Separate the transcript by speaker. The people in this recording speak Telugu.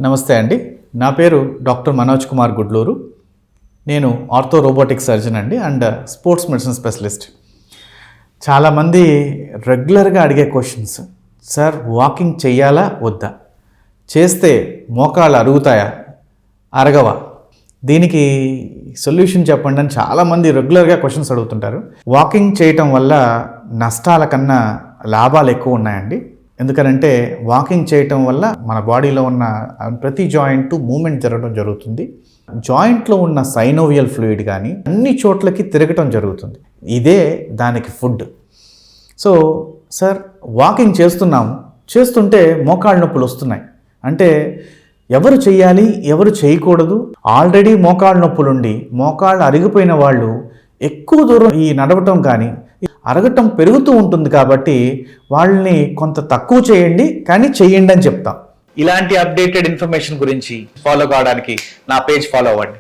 Speaker 1: నమస్తే అండి. నా పేరు డాక్టర్ మనోజ్ కుమార్ గుడ్లూరు. నేను ఆర్థో రోబోటిక్ సర్జన్ అండి అండ్ స్పోర్ట్స్ మెడిసిన్ స్పెషలిస్ట్. చాలామంది రెగ్యులర్గా అడిగే క్వశ్చన్స్, సార్ వాకింగ్ చెయ్యాలా వద్దా, చేస్తే మోకాళ్ళు అరుగుతాయా అరగవా, దీనికి సొల్యూషన్ చెప్పండి అని చాలామంది రెగ్యులర్గా క్వశ్చన్స్ అడుగుతుంటారు. వాకింగ్ చేయటం వల్ల నష్టాల కన్నా లాభాలు ఎక్కువ ఉన్నాయండి. ఎందుకనంటే వాకింగ్ చేయటం వల్ల మన బాడీలో ఉన్న ప్రతి జాయింట్ మూమెంట్ జరగడం జరుగుతుంది. జాయింట్లో ఉన్న సైనోవియల్ ఫ్లూయిడ్ కానీ అన్ని చోట్లకి తిరగటం జరుగుతుంది. ఇదే దానికి ఫుడ్. సో సార్ వాకింగ్ చేస్తుంటే మోకాళ్ళ నొప్పులు వస్తున్నాయి అంటే ఎవరు చేయాలి, ఎవరు చేయకూడదు? ఆల్రెడీ మోకాళ్ళ నొప్పులుండి మోకాళ్ళు అరిగిపోయిన వాళ్ళు ఎక్కువ దూరం ఈ నడవటం కానీ అరగటం పెరుగుతూ ఉంటుంది కాబట్టి వాళ్ళని కొంత తక్కువ చేయండి, కానీ చెయ్యండి అని చెప్తాం. ఇలాంటి అప్డేటెడ్ ఇన్ఫర్మేషన్ గురించి ఫాలో కావడానికి నా పేజ్ ఫాలో అవ్వండి.